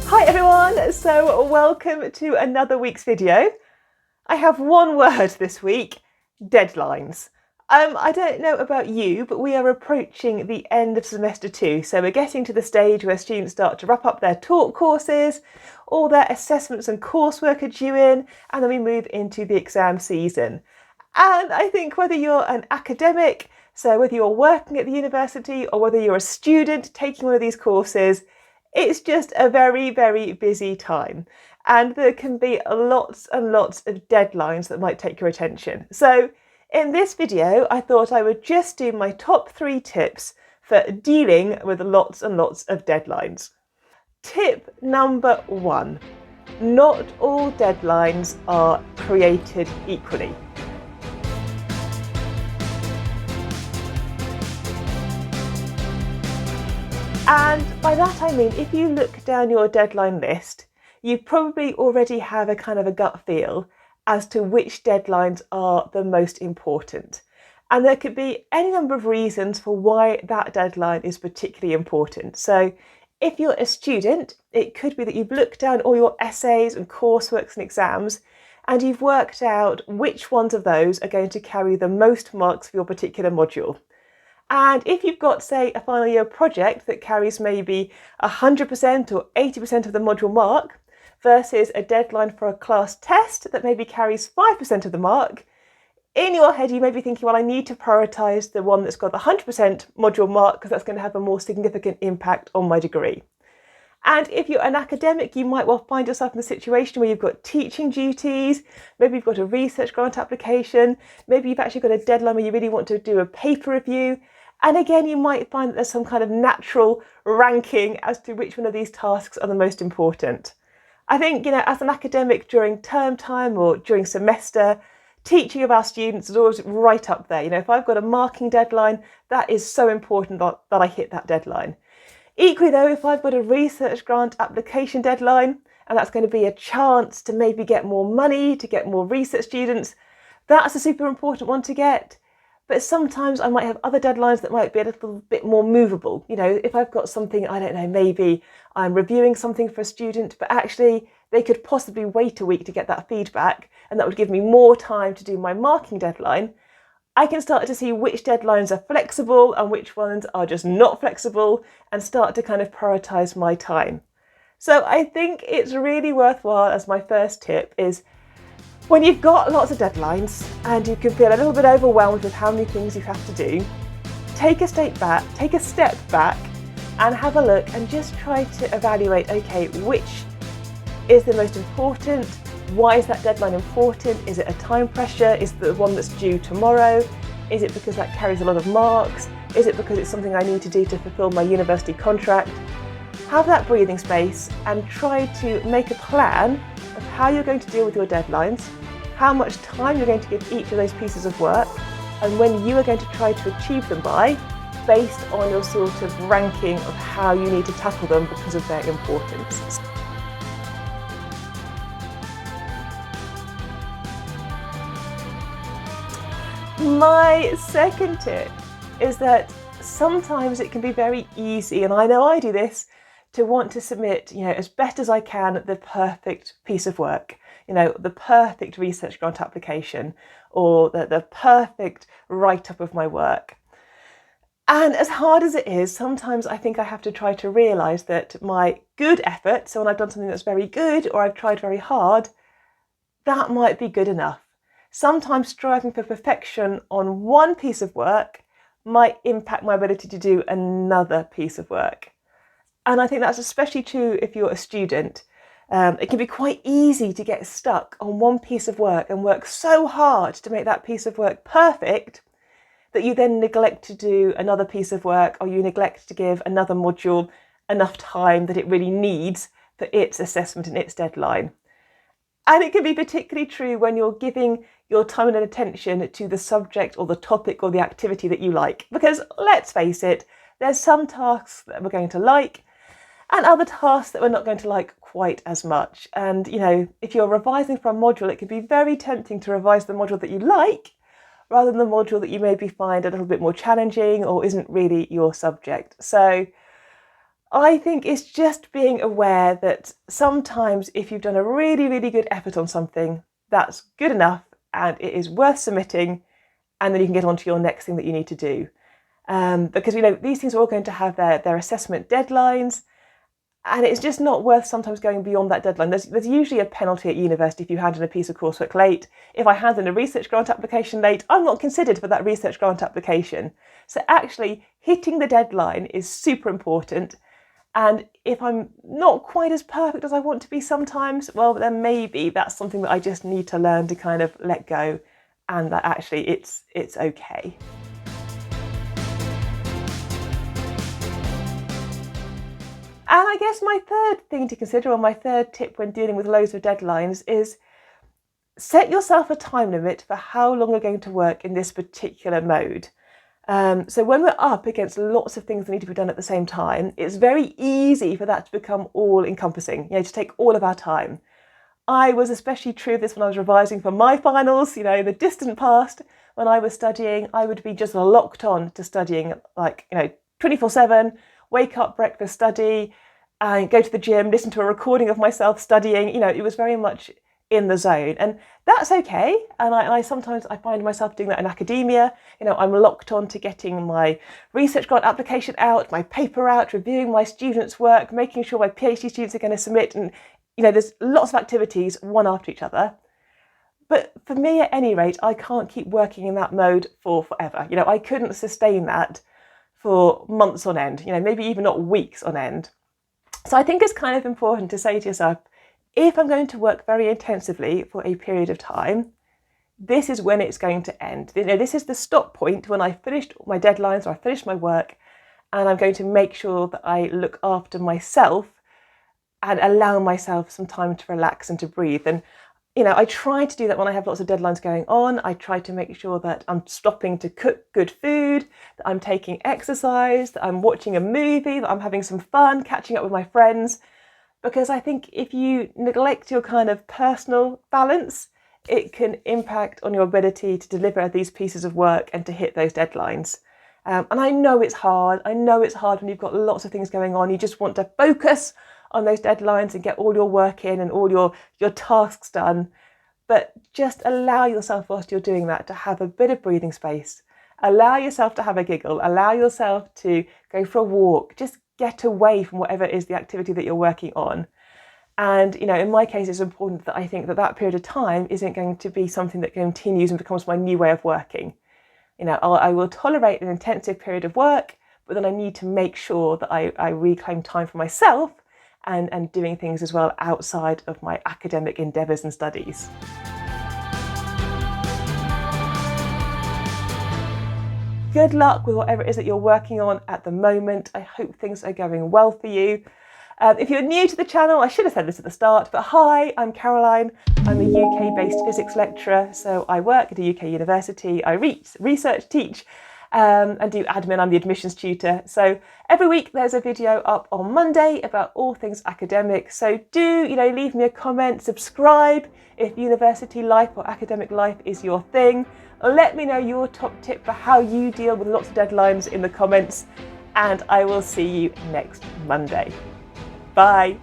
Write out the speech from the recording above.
Hi everyone, so welcome to another week's video. I have one word this week, deadlines. I don't know about you, but we are approaching the end of semester 2, so we're getting to the stage where students start to wrap up their talk courses, all their assessments and coursework are due in, and then we move into the exam season. And I think whether you're an academic, so whether you're working at the university or whether you're a student taking one of these courses, it's just a very, very busy time. And there can be lots and lots of deadlines that might take your attention. So in this video, I thought I would just do my top 3 tips for dealing with lots and lots of deadlines. Tip number 1, not all deadlines are created equally. And by that I mean, if you look down your deadline list, you probably already have a kind of a gut feel as to which deadlines are the most important. And there could be any number of reasons for why that deadline is particularly important. So if you're a student, it could be that you've looked down all your essays and courseworks and exams, and you've worked out which ones of those are going to carry the most marks for your particular module. And if you've got, say, a final year project that carries maybe 100% or 80% of the module mark versus a deadline for a class test that maybe carries 5% of the mark, in your head you may be thinking, well, I need to prioritise the one that's got the 100% module mark because that's going to have a more significant impact on my degree. And if you're an academic, you might well find yourself in a situation where you've got teaching duties, maybe you've got a research grant application, maybe you've actually got a deadline where you really want to do a paper review. And again, you might find that there's some kind of natural ranking as to which one of these tasks are the most important. I think, as an academic during term time or during semester, teaching of our students is always right up there. If I've got a marking deadline, that is so important that I hit that deadline. Equally though, if I've got a research grant application deadline, and that's going to be a chance to maybe get more money, to get more research students, that's a super important one to get. But sometimes I might have other deadlines that might be a little bit more movable. If I've got something, I don't know, maybe I'm reviewing something for a student, but actually they could possibly wait a week to get that feedback, and that would give me more time to do my marking deadline. I can start to see which deadlines are flexible and which ones are just not flexible, and start to kind of prioritise my time. So I think it's really worthwhile, as my first tip, is when you've got lots of deadlines and you can feel a little bit overwhelmed with how many things you have to do, take a step back and have a look and just try to evaluate, okay, which is the most important? Why is that deadline important? Is it a time pressure? Is it the one that's due tomorrow? Is it because that carries a lot of marks? Is it because it's something I need to do to fulfill my university contract? Have that breathing space and try to make a plan of how you're going to deal with your deadlines, how much time you're going to give each of those pieces of work, and when you are going to try to achieve them by, based on your sort of ranking of how you need to tackle them because of their importance. My second tip is that sometimes it can be very easy, and I know I do this, to want to submit, as best as I can, the perfect piece of work, the perfect research grant application, or the perfect write-up of my work. And as hard as it is, sometimes I think I have to try to realise that my good effort, so when I've done something that's very good or I've tried very hard, that might be good enough. Sometimes striving for perfection on one piece of work might impact my ability to do another piece of work. And I think that's especially true if you're a student. It can be quite easy to get stuck on one piece of work and work so hard to make that piece of work perfect that you then neglect to do another piece of work, or you neglect to give another module enough time that it really needs for its assessment and its deadline. And it can be particularly true when you're giving your time and attention to the subject or the topic or the activity that you like. Because let's face it, there's some tasks that we're going to like and other tasks that we're not going to like quite as much. And, if you're revising for a module, it can be very tempting to revise the module that you like rather than the module that you maybe find a little bit more challenging or isn't really your subject. So I think it's just being aware that sometimes if you've done a really, really good effort on something, that's good enough and it is worth submitting, and then you can get on to your next thing that you need to do. Because we know these things are all going to have their assessment deadlines, and it's just not worth sometimes going beyond that deadline. There's usually a penalty at university if you hand in a piece of coursework late. If I hand in a research grant application late, I'm not considered for that research grant application. So actually hitting the deadline is super important. And if I'm not quite as perfect as I want to be sometimes, well, then maybe that's something that I just need to learn to kind of let go, and that actually it's okay. And I guess my third thing to consider, or my third tip when dealing with loads of deadlines, is set yourself a time limit for how long you're going to work in this particular mode. So when we're up against lots of things that need to be done at the same time, it's very easy for that to become all-encompassing, to take all of our time. I was especially true of this when I was revising for my finals, in the distant past. When I was studying, I would be just locked on to studying, 24/7, wake up, breakfast, study, and go to the gym, listen to a recording of myself studying. It was very much in the zone, and that's okay. And I sometimes find myself doing that in academia. I'm locked on to getting my research grant application out, my paper out, reviewing my students' work, making sure my PhD students are going to submit, and there's lots of activities one after each other. But for me, at any rate, I can't keep working in that mode for forever. I couldn't sustain that for months on end, maybe even not weeks on end. So I think it's kind of important to say to yourself, if I'm going to work very intensively for a period of time, this is when it's going to end. This is the stop point when I've finished my deadlines or I've finished my work, and I'm going to make sure that I look after myself and allow myself some time to relax and to breathe. And I try to do that when I have lots of deadlines going on. I try to make sure that I'm stopping to cook good food, that I'm taking exercise, that I'm watching a movie, that I'm having some fun, catching up with my friends. Because I think if you neglect your kind of personal balance, it can impact on your ability to deliver these pieces of work and to hit those deadlines. And I know it's hard. I know it's hard when you've got lots of things going on. You just want to focus on those deadlines and get all your work in and all your tasks done. But just allow yourself, whilst you're doing that, to have a bit of breathing space. Allow yourself to have a giggle. Allow yourself to go for a walk. Just get away from whatever is the activity that you're working on. And, in my case, it's important that I think that period of time isn't going to be something that continues and becomes my new way of working. I will tolerate an intensive period of work, but then I need to make sure that I reclaim time for myself and doing things as well outside of my academic endeavours and studies. Good luck with whatever it is that you're working on at the moment. I hope things are going well for you. If you're new to the channel, I should have said this at the start, but hi, I'm Caroline. I'm a UK-based physics lecturer, so I work at a UK university. I research, teach, and do admin. I'm the admissions tutor. So every week there's a video up on Monday about all things academic. So do, leave me a comment, subscribe if university life or academic life is your thing. Let me know your top tip for how you deal with lots of deadlines in the comments, and I will see you next Monday. Bye.